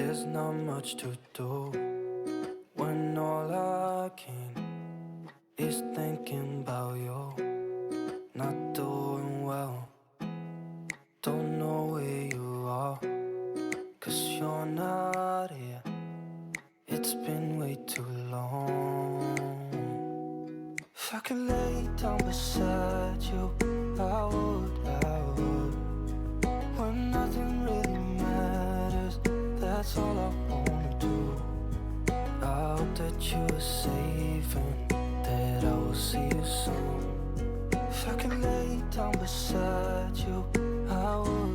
there's not much to do when all I can is thinking about you. Not doing well, don't know where you are, 'cause you're not here. It's been way too long. If I could lay down beside you, I would. When nothing really matters, that's all I wanna do. I hope that you are safe and that I will see you soon. If I could lay down beside you, I would.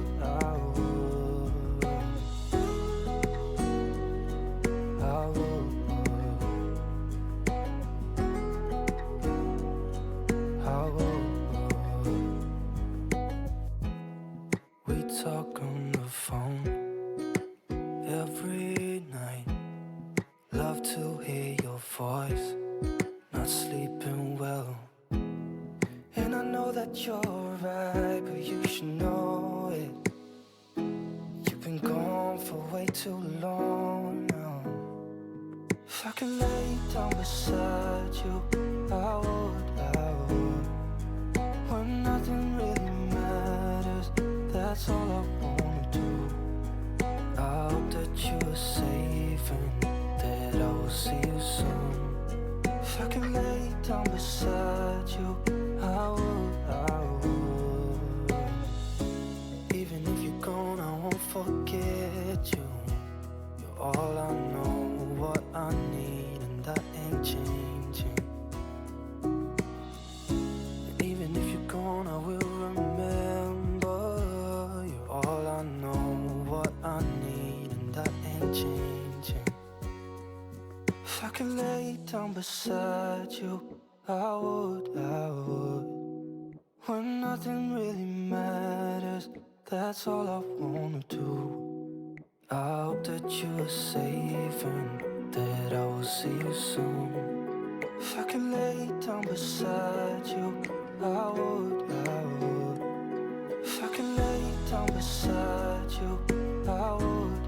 We talk on the phone every night. Love to hear your voice. Not sleeping well, and I know that you're right, but you should know it. You've been gone for way too long now. If I could lay down beside you, I would. When nothing really matters, that's all I wanna do. I hope that you are safe and that I will see you soon. If I could lay down beside you, I would. Even if you're gone, I won't forget you. You're all I know, what I need, and that ain't changing. And even if you're gone, I will remember. You're all I know, what I need, and that ain't changing. If I could lay down beside you, I would. When nothing really matters, that's all I wanna do. I hope that you are safe and that I will see you soon. If I could lay down beside you, I would. If I could lay down beside you, I would.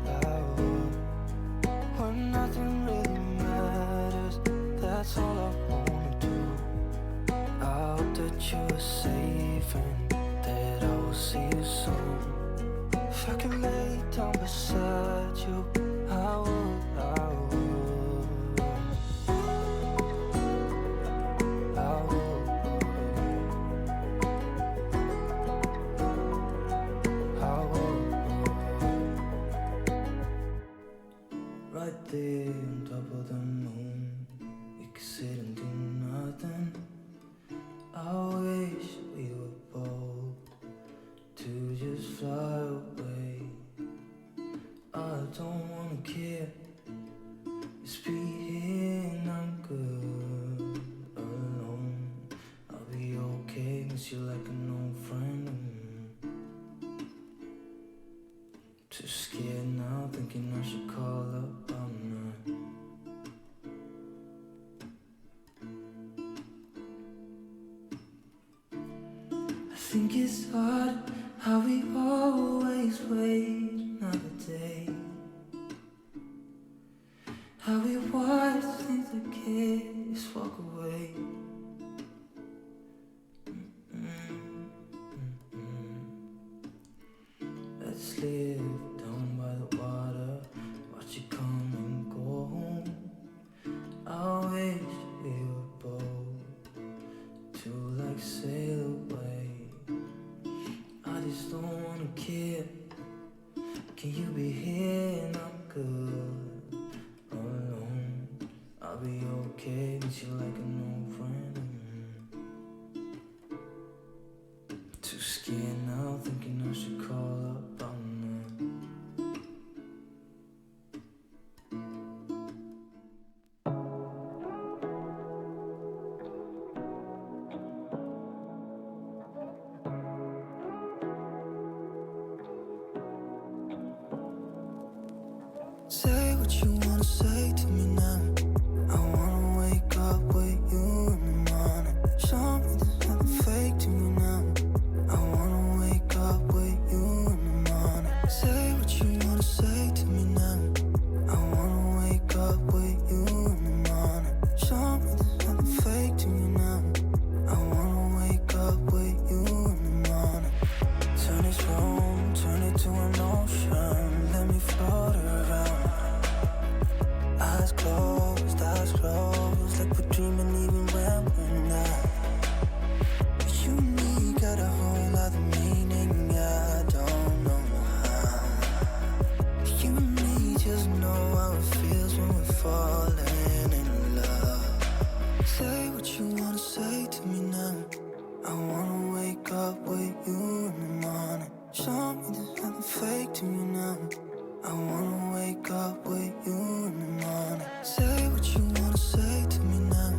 When nothing really matters, that's all I wanna do. I hope that you are safe and that I will see you soon. If I could lay down beside you, I would. Right there on top of the moon, we could sit and do nothing. I wish we were bold to just fly away. I don't wanna care, just be here and I'm good alone. I'll be okay, miss you like an old friend. Too scared now, thinking I should call up all night. I think it's hard how we always wait another day. How we watch things that kids walk away. Let's live down by the water, watch it come and go home. I wish we were bold to like sail away. I just don't wanna care. Can you be here and I'm good alone? I'll be okay, miss you like an old friend. Too scared now, thinking I should call up all night. Say what you wanna say to me now. I wanna wake up with you in the morning. Show me there's nothing fake to me now. I wanna wake up with you in the morning. Say what you wanna say to me now. ocean, let me float around. Eyes closed, like we're dreaming even when we're not. You and me got a whole other meaning, I don't know how. You and me just know how it feels when we're falling in love. Say what you wanna say to me now. I wanna wake up with you in the morning. Show me there's nothing fake to me now. I wanna wake up with you in the morning. Say what you wanna say to me now.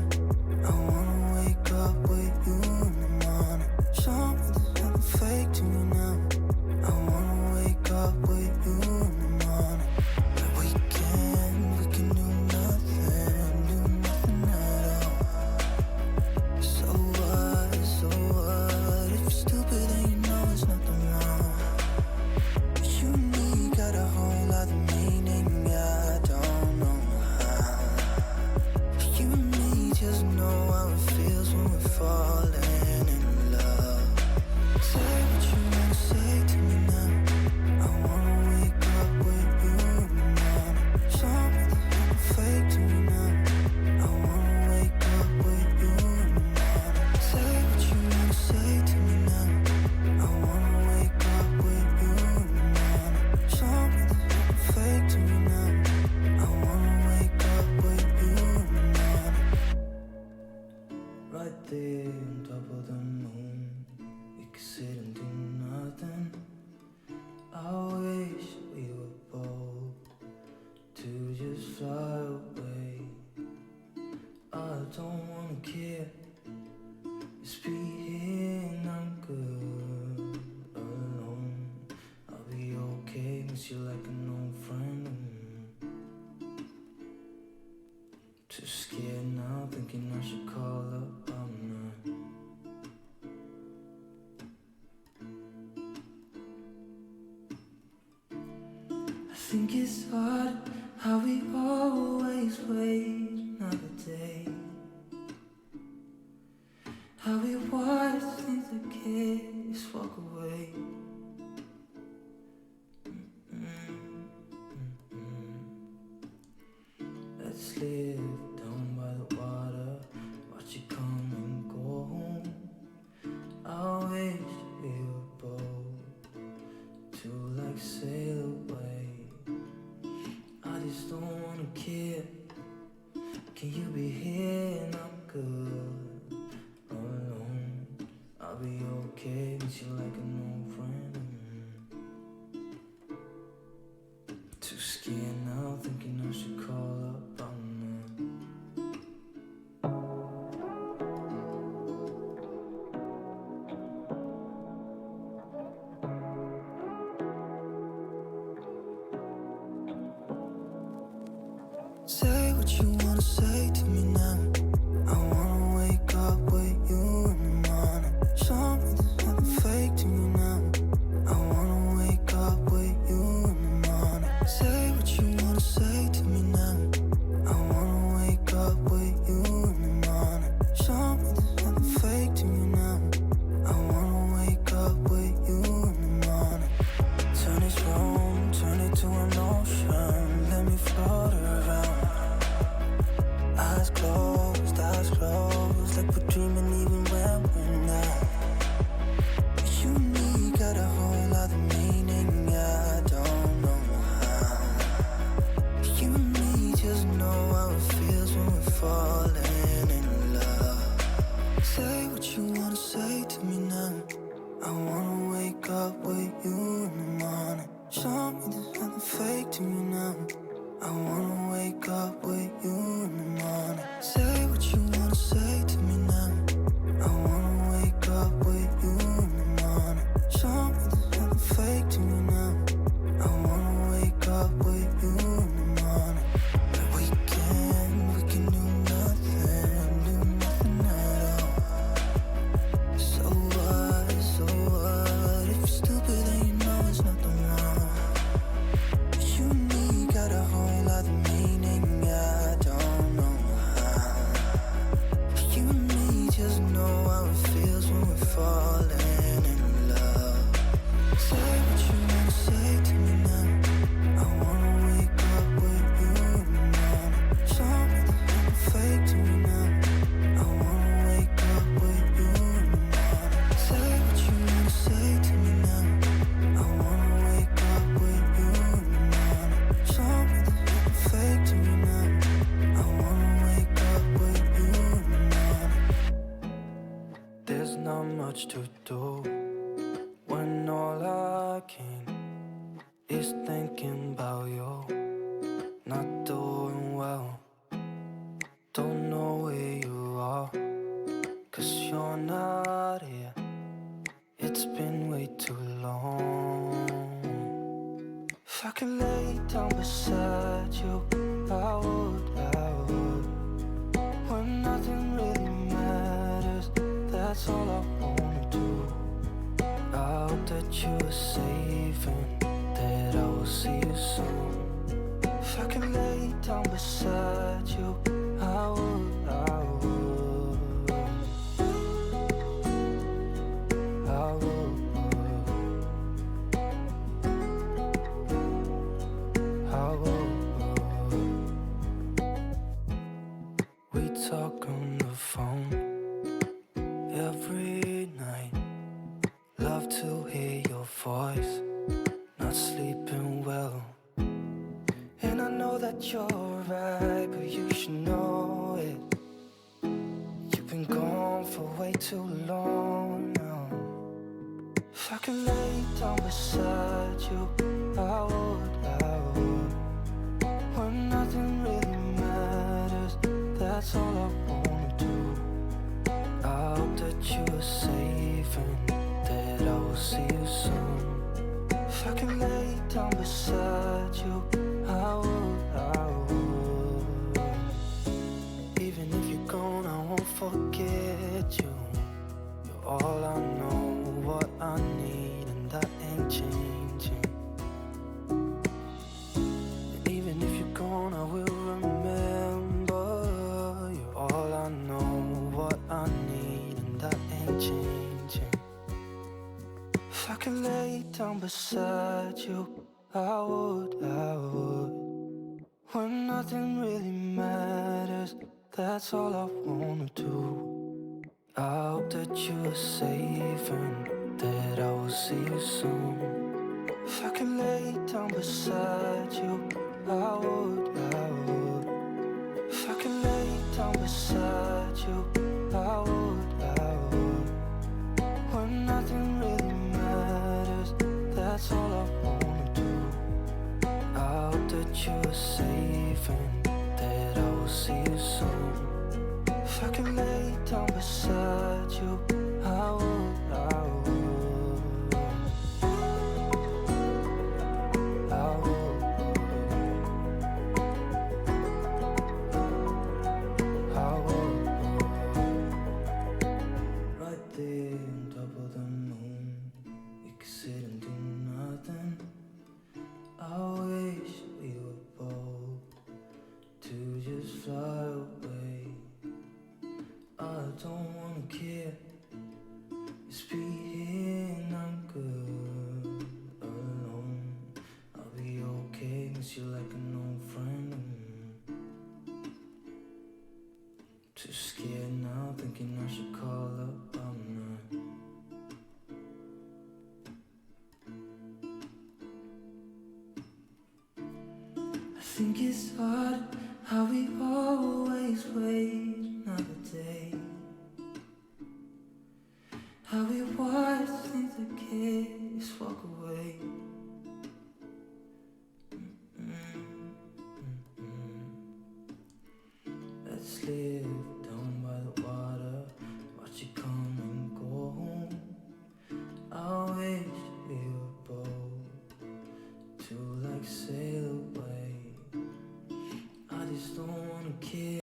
I wanna wake up with you in the morning. Show me there's nothing fake to me now. I wanna wake up with you in the morning. But we can do nothing at all. So what, if you're stupid then you know it's nothing wrong. You and me got a whole other meaning, I don't know how. You and me just know how it feels when we're falling in love. Say what you wanna say to me now. I wanna wake up with you in the morning. Show me there's nothing fake to me now. I wanna wake up with you in the morning. Say what you wanna say to me now. I wanna wake up with you in the morning. Show me there's nothing fake to me now. I wanna wake up with you in the morning. Right there on top of the moon, we could sit and do nothing. I wish we were bold to just fly away. I don't wanna care, just be here and I'm good alone. I'll be okay, miss you like an old friend. Too scared now, thinking I should call up all night. I think it's hard how we always wait another day. How we watch things that kids walk away. Let's live down by the water, watch it come and go home. I wish we were bold to like sail away. I just don't wanna care. Can you be here and I'm good alone? I'll be okay, miss you like an old friend. Too scared now, thinking I should call up all night. Say what you wanna say to me now. I wanna wake up with you in the morning. Show me there's nothing fake to me now. I wanna wake up with you in the morning. Say what you wanna say to me now. I wanna wake up with you in the morning. Show me there's nothing fake to me now. I wanna wake up with you in the morning. Turn this room, turn it to an ocean. Let me float around. Eyes closed, like we're dreaming even when we're not. You and me got a whole other meaning, I don't know how. You and me just know how it feels when we're falling in love. Say what you wanna say to me now. I wanna wake up with you in the morning. Show me there's nothing fake to me now. I wanna wake up with you in the morning. Say what you wanna say to me now. I wanna wake up with you in the morning. Show me there's nothing fake to me now. I wanna wake up with you in the morning. But we can do nothing at all. So what, if you're stupid then you know it's nothing wrong. You and me got a whole other meaning, I don't know how. You and me much to do when all I can is thinking about you. Not doing well, don't know where you are, 'cause you're not here. It's been way too long. If I could lay down beside you, I would, when nothing really matters, that's all I wanna do. I hope that you are safe and that I will see you soon. If I could lay down beside you, I would, I would, I would, I would. We talk on the phone every night. Love to hear your voice, not sleeping well. And I know that you're right, but you should know it. You've been gone for way too long now. If I could lay down beside you, I would, when nothing really matters, that's all I wanna do. I hope that you are safe and that I will see you soon. If I could lay down beside you, I would, I would. Even if you're gone, I won't forget you. You're all I know, what I need, and that ain't changing. And even if you're gone, I will remember. You're all I know, what I need, and that ain't changing. If I could lay down beside you, I would, when nothing really matters, that's all I wanna do. I hope that you are safe and that I will see you soon. If I could lay down beside you, I would, if I could lay down beside you, I would, when nothing really matters, that's all I wanna do. I hope that you are safe and that I will see you soon. If I could lay down beside you, I would, I would, I would, I would. Right there on top of the moon, we could sit and do nothing. I wish we were bold to just fly away. I don't wanna care, just be here and I'm good alone. I'll be okay, miss you like an old friend. Too scared now, thinking I should call up, I'm not. I think it's hard how we always wait another day, how we watch things that kids walk away. Let's live down by the water, watch it come and go home. I wish we were bold to like sail away. I just don't wanna care.